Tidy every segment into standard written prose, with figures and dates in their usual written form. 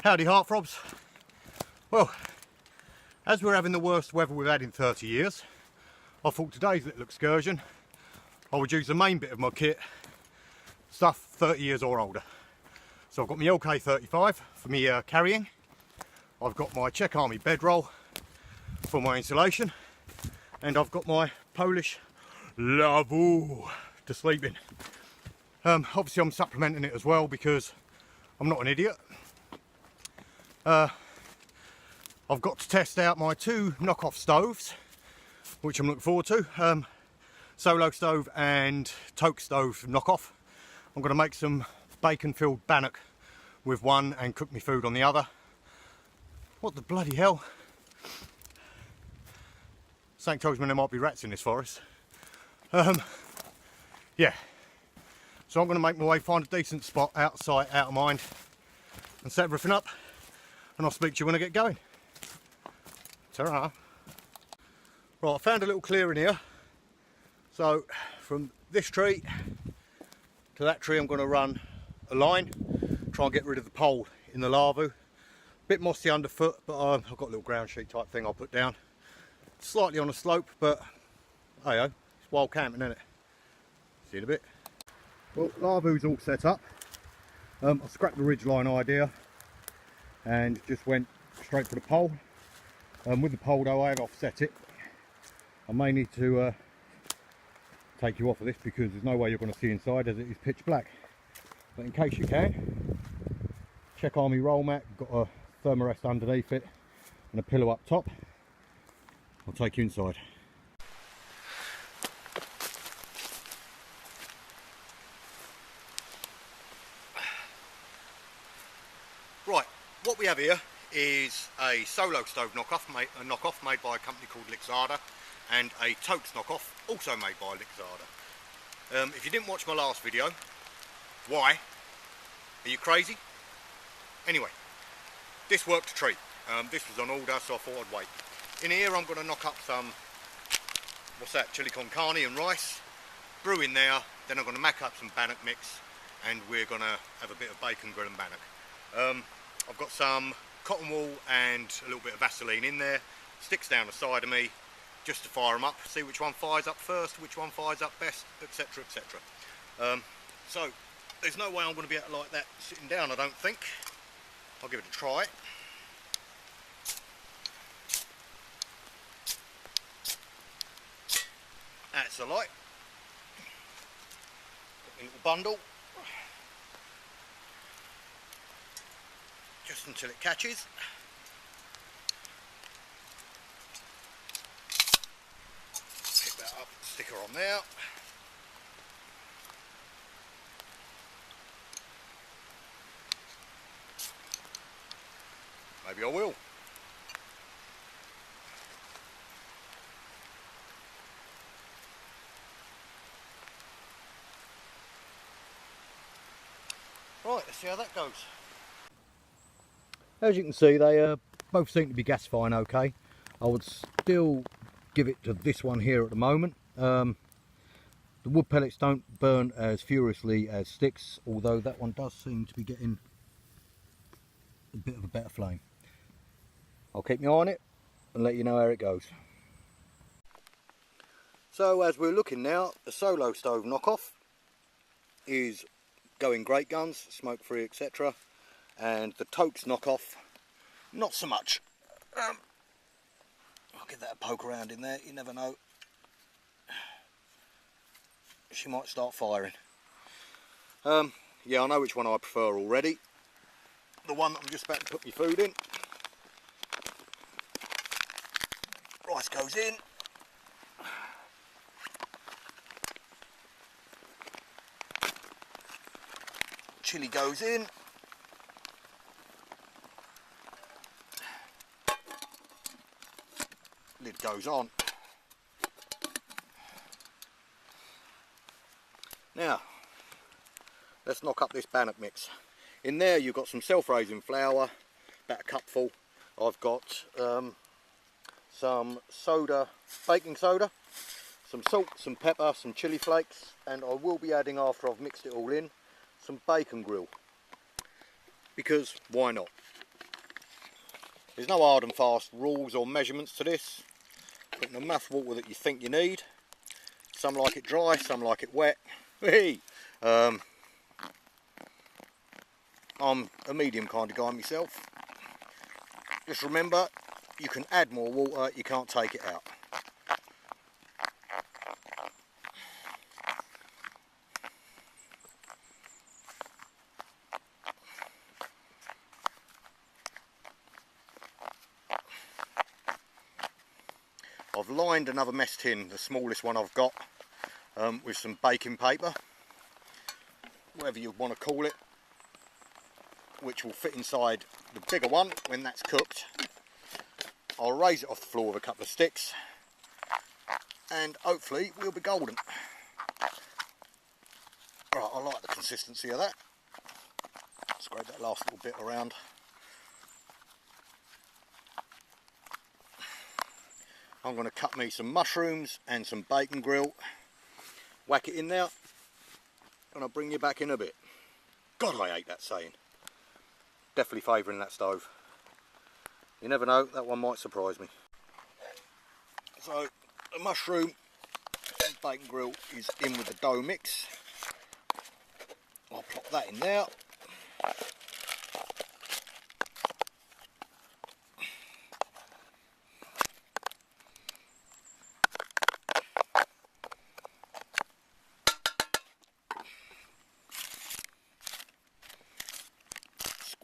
Howdy heartthrobs. Well, as we're having the worst weather we've had in 30 years, I thought today's little excursion I would use the main bit of my kit, stuff 30 years or older. So I've got my LK35 for me carrying, I've got my Czech Army bedroll for my insulation, and I've got my Polish Lavvu to sleep in. Obviously I'm supplementing it as well because I'm not an idiot. I've got to test out my two knockoff stoves, which I'm looking forward to. Solo stove and toaks stove knockoff. I'm going to make some bacon filled bannock with one and cook my food on the other. What the bloody hell? Something tells me there might be rats in this forest. Yeah. So I'm going to make my way, find a decent spot out of sight, out of mind, and set everything up. And I'll speak to you when I get going. Ta-ra. Right, I found a little clearing here. So from this tree to that tree I'm going to run a line, try and get rid of the pole in the Lavvu. Bit mossy underfoot, but I've got a little ground sheet type thing I'll put down. Slightly on a slope, but hey-oh, it's wild camping, isn't it? See you in a bit. Well, Lavvu's all set up. I scrapped the ridgeline idea and just went straight for the pole. With the pole though, I have offset it. I may need to take you off of this because there's no way you're going to see inside as it is pitch black. But in case you can, Czech Army roll mat, got a thermarest underneath it and a pillow up top. I'll take you inside. Right, what we have here is a solo stove knockoff made by a company called Lixada, and a toaks knockoff also made by Lixada. If you didn't watch my last video, why? Are you crazy? Anyway, this worked a treat. This was on order, so I thought I'd wait. In here I'm going to knock up some, what's that, chili con carne and rice, brew in there, then I'm going to mack up some bannock mix, and we're going to have a bit of bacon grill and bannock. I've got some cotton wool and a little bit of Vaseline in there, sticks down the side of me, just to fire them up, see which one fires up first, which one fires up best, etc, etc. So there's no way I'm going to be able to like that sitting down, I don't think. I'll give it a try. That's a light. Got my little bundle. Just until it catches. Pick that up, stick her on there. Maybe I will. Right, let's see how that goes. As you can see, they both seem to be gas fine okay. I would still give it to this one here at the moment. The wood pellets don't burn as furiously as sticks, although that one does seem to be getting a bit of a better flame. I'll keep my eye on it and let you know how it goes. So as we're looking now, the solo stove knockoff is going great guns, smoke free, etc. And the toaks knockoff, not so much. I'll give that a poke around in there, you never know. She might start firing. Yeah, I know which one I prefer already. The one that I'm just about to put my food in. Rice goes in. Chili goes in. Lid goes on. Now, let's knock up this bannock mix. In there you've got some self-raising flour, about a cupful. I've got some soda, baking soda, some salt, some pepper, some chili flakes, and I will be adding, after I've mixed it all in, some bacon grill. Because why not? There's no hard and fast rules or measurements to this. Put in enough water that you think you need. Some like it dry, some like it wet. Hey, I'm a medium kind of guy myself. Just remember, you can add more water, you can't take it out. I've lined another mess tin, the smallest one I've got, with some baking paper, whatever you want to call it, which will fit inside the bigger one when that's cooked. I'll raise it off the floor with a couple of sticks and hopefully we'll be golden. Right, I like the consistency of that. Scrape that last little bit around. I'm going to cut me some mushrooms and some bacon grill, whack it in there, and I'll bring you back in a bit. God, I hate that saying. Definitely favouring that stove. You never know, that one might surprise me. So, the mushroom and bacon grill is in with the dough mix. I'll plop that in there.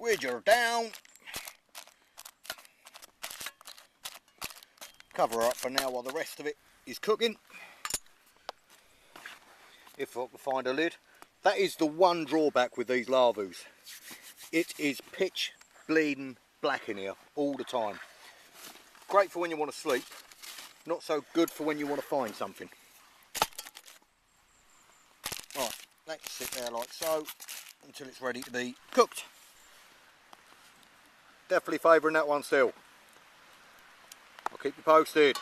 Squidge her down. Cover her up for now while the rest of it is cooking. If I can find a lid. That is the one drawback with these Lavvus. It is pitch bleeding black in here all the time. Great for when you want to sleep, not so good for when you want to find something. Right, let's sit there like so until it's ready to be cooked. Definitely favouring that one still. I'll keep you posted.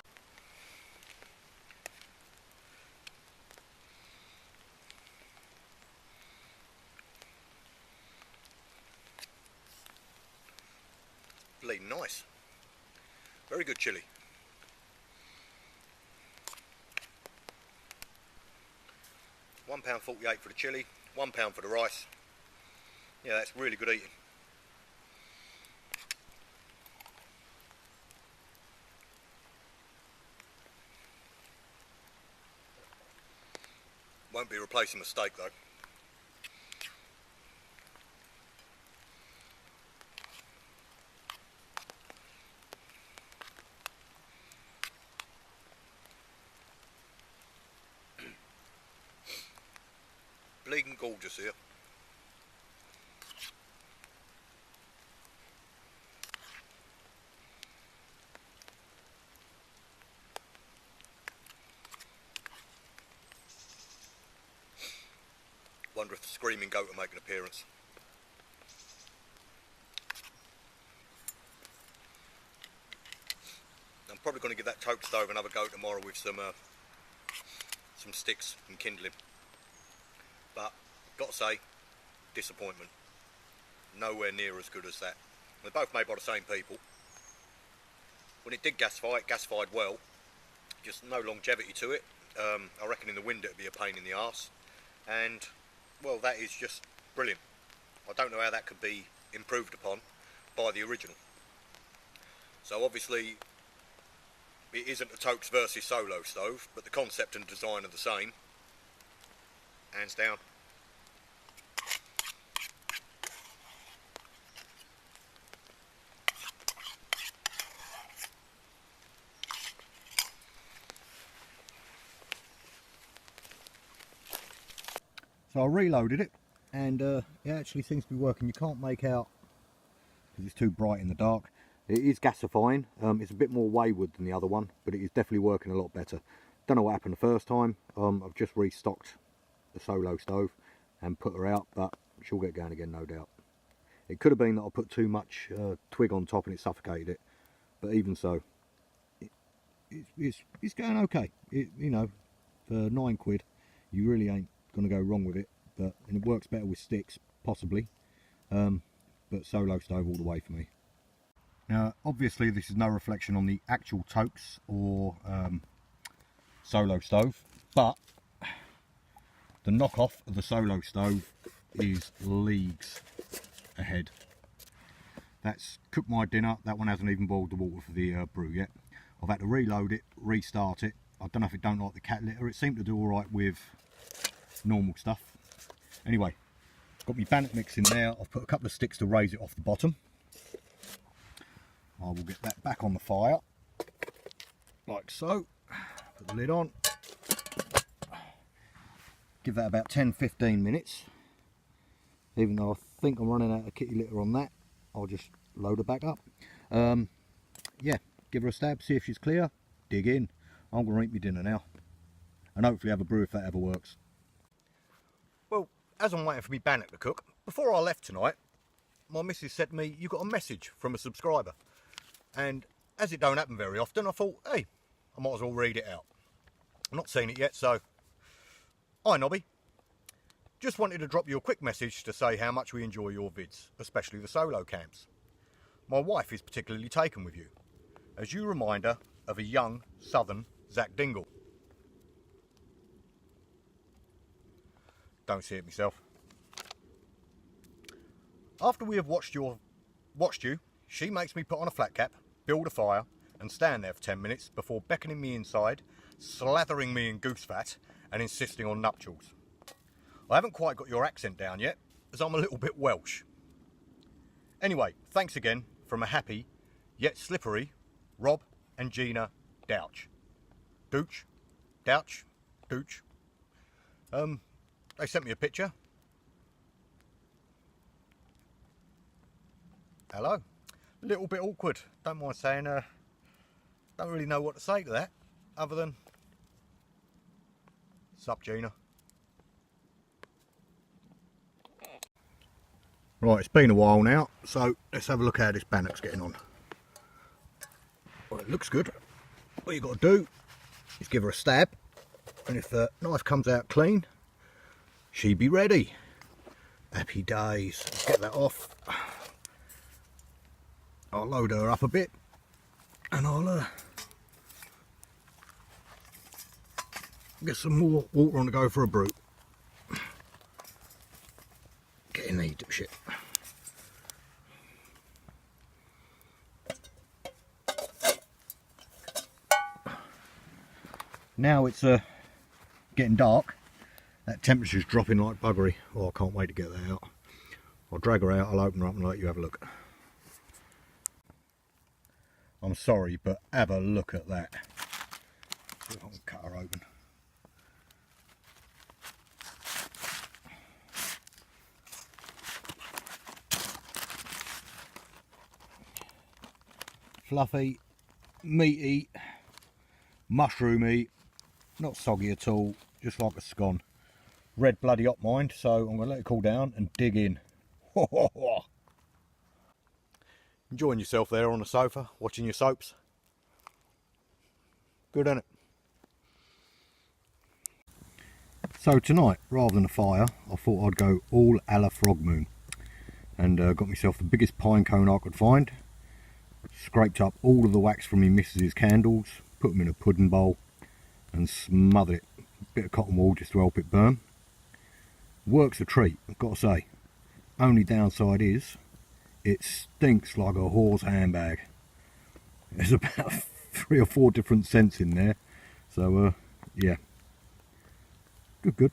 Bleeding nice. Very good chilli. £1.48 for the chilli, £1 for the rice. Yeah, that's really good eating. Won't be replacing the steak though. Bleeding gorgeous here. Wonder if the screaming goat will make an appearance. I'm probably going to give that toke stove another go tomorrow with some sticks and kindling. But, got to say, disappointment. Nowhere near as good as that. They're both made by the same people. When it did gas fire, it gas fired well. Just no longevity to it. I reckon in the wind it would be a pain in the arse. And, well, that is just brilliant. I don't know how that could be improved upon by the original. So obviously, it isn't a toaks versus solo stove, but the concept and design are the same. Hands down. So I reloaded it and it actually seems to be working. You can't make out because it's too bright in the dark. It is gasifying. It's a bit more wayward than the other one, but it is definitely working a lot better. Don't know what happened the first time. I've just restocked the solo stove and put her out, but she'll get going again, no doubt. It could have been that I put too much twig on top and it suffocated it, but even so, it's going okay. You know, for £9, you really ain't going to go wrong with it, and it works better with sticks, possibly, but solo stove all the way for me. Now obviously this is no reflection on the actual toaks or solo stove, but the knockoff of the solo stove is leagues ahead. That's cooked my dinner. That one hasn't even boiled the water for the brew yet. I've had to reload it, restart it. I don't know if it don't like the cat litter. It seemed to do all right with normal stuff. Anyway, got my bannock mix in there. I've put a couple of sticks to raise it off the bottom. I will get that back on the fire, like so. Put the lid on. Give that about 10-15 minutes. Even though I think I'm running out of kitty litter on that, I'll just load her back up. Yeah, give her a stab, see if she's clear, dig in. I'm going to eat my dinner now. And hopefully have a brew if that ever works. Well, as I'm waiting for me bannock to cook, before I left tonight, my missus said to me, you got a message from a subscriber. And as it don't happen very often, I thought, hey, I might as well read it out. I've not seen it yet, so hi Nobby. Just wanted to drop you a quick message to say how much we enjoy your vids, especially the solo camps. My wife is particularly taken with you, as you remind her of a young southern Zach Dingle. Don't see it myself. After we have watched you, she makes me put on a flat cap, build a fire, and stand there for 10 minutes before beckoning me inside, slathering me in goose fat, and insisting on nuptials. I haven't quite got your accent down yet, as I'm a little bit Welsh. Anyway, thanks again from a happy, yet slippery, Rob and Gina Douch. Douch? Douch? Douch? They sent me a picture. Hello. A little bit awkward, don't mind saying, don't really know what to say to that, other than, sup Gina. Right, it's been a while now, so let's have a look how this bannock's getting on. Well, it looks good. What you got to do is give her a stab, and if the knife comes out clean, she be ready. Happy days. Let's get that off. I'll load her up a bit, and I'll get some more water on to go for a brew. Get in there, you dipshit. Now it's getting dark. That temperature's dropping like buggery. Oh, I can't wait to get that out. I'll drag her out, I'll open her up and let you have a look. I'm sorry, but have a look at that. See if I can cut her open. Fluffy, meaty, mushroomy, not soggy at all, just like a scone. Red bloody hot, mind, so I'm going to let it cool down and dig in. Enjoying yourself there on the sofa, watching your soaps. Good, isn't it? So tonight, rather than a fire, I thought I'd go all a la frog moon. And got myself the biggest pine cone I could find. Scraped up all of the wax from my missus's candles, put them in a pudding bowl and smothered it. A bit of cotton wool just to help it burn. Works a treat, I've got to say. Only downside is, it stinks like a whore's handbag. There's about 3 or 4 different scents in there. So, yeah. Good.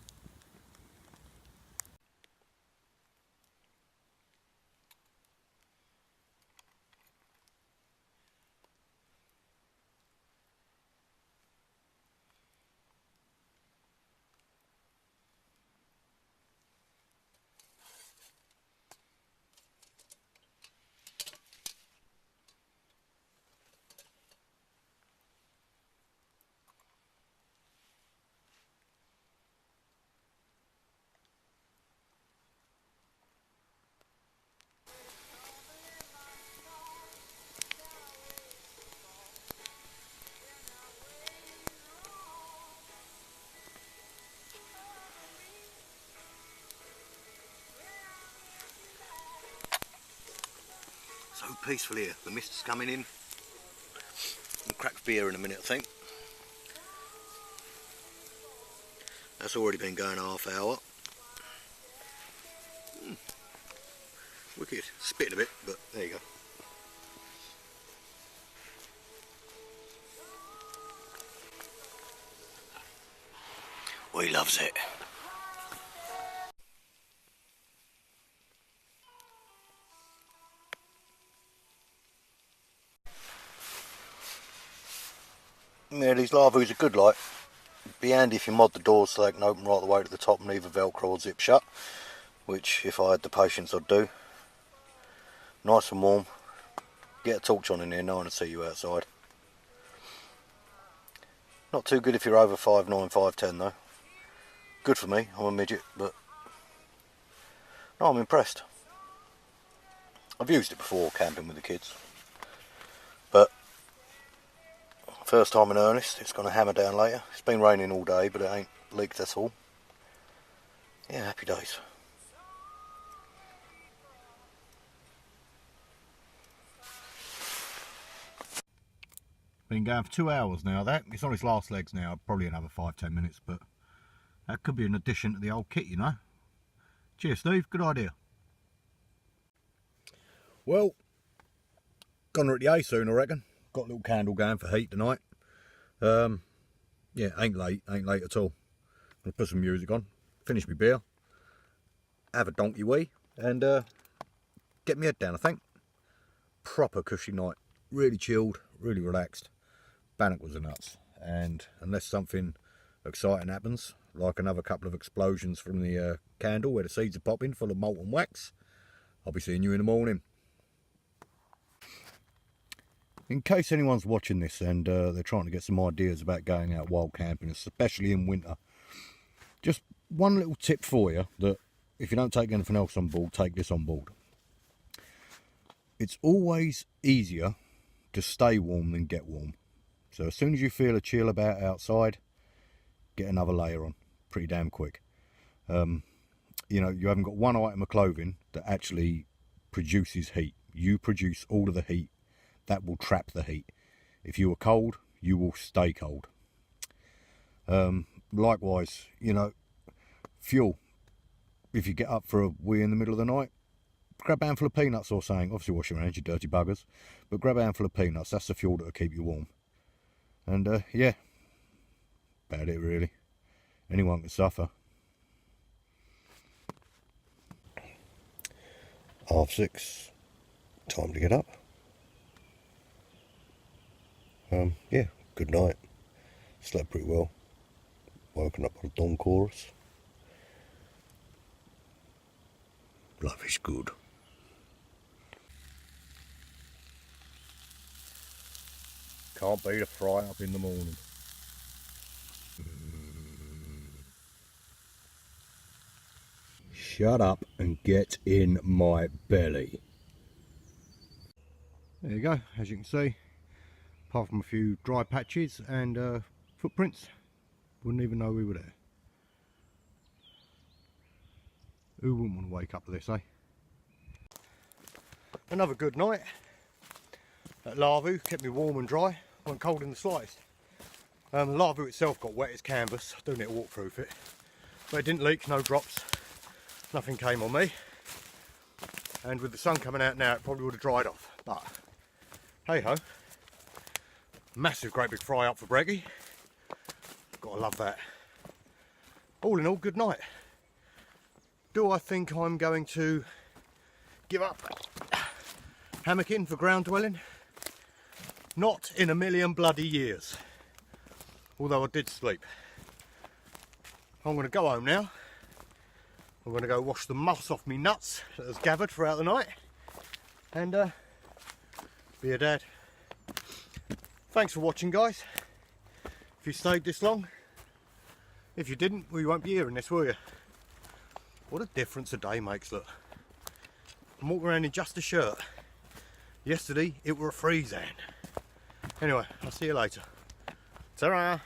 So peaceful here. The mist's coming in. I'll crack beer in a minute, I think. That's already been going half hour. Wicked. Spitting a bit, but there you go. Well, he loves it. Yeah, these Lavvus are good, like. Be handy if you mod the doors so they can open right the way to the top and either velcro or zip shut, which if I had the patience I'd do. Nice and warm. Get a torch on in here, no one will see you outside. Not too good if you're over 5'9", 5'10" though. Good for me, I'm a midget, but no, I'm impressed. I've used it before camping with the kids, but first time in earnest. It's going to hammer down later. It's been raining all day, but it ain't leaked at all. Yeah, happy days. Been going for 2 hours now. That it's on its last legs now. Probably another 5-10 minutes, but that could be an addition to the old kit, you know. Cheers, Steve. Good idea. Well, gonna at the A soon, I reckon. Got a little candle going for heat tonight. Yeah, ain't late at all. Gonna put some music on, finish my beer, have a donkey wee, and get my head down, I think. Proper cushy night, really chilled, really relaxed. Bannock was a nuts, and unless something exciting happens, like another couple of explosions from the candle where the seeds are popping full of molten wax, I'll be seeing you in the morning. In case anyone's watching this and they're trying to get some ideas about going out wild camping, especially in winter, just one little tip for you, that if you don't take anything else on board, take this on board. It's always easier to stay warm than get warm. So as soon as you feel a chill about outside, get another layer on, pretty damn quick. You know, you haven't got one item of clothing that actually produces heat. You produce all of the heat. That will trap the heat. If you are cold, you will stay cold. Likewise, you know, fuel. If you get up for a wee in the middle of the night, grab a handful of peanuts or something. Obviously wash your hands, you dirty buggers. But grab a handful of peanuts. That's the fuel that will keep you warm. And yeah, about it really. Anyone can suffer. 6:30. Time to get up. Yeah, good night. Slept pretty well. Woken up on a dawn chorus. Life is good. Can't beat a fry up in the morning. Shut up and get in my belly. There you go, as you can see. Apart from a few dry patches and footprints, wouldn't even know we were there. Who wouldn't want to wake up to this, eh? Another good night at Lavvu, kept me warm and dry, wasn't cold in the slightest. Lavvu itself got wet as canvas, I do need to waterproof it, but it didn't leak, no drops, nothing came on me. And with the sun coming out now, it probably would have dried off, but hey ho. Massive great big fry up for breggy. Gotta love that. All in all, good night. Do I think I'm going to give up hammocking for ground dwelling? Not in a million bloody years. Although I did sleep. I'm going to go home now. I'm going to go wash the muss off me nuts that has gathered throughout the night. And be a dad. Thanks for watching, guys. If you stayed this long. If you didn't, well, you won't be hearing this, will you? What a difference a day makes, look. I'm walking around in just a shirt. Yesterday, it were a freezing. Anyway, I'll see you later. Ta-ra!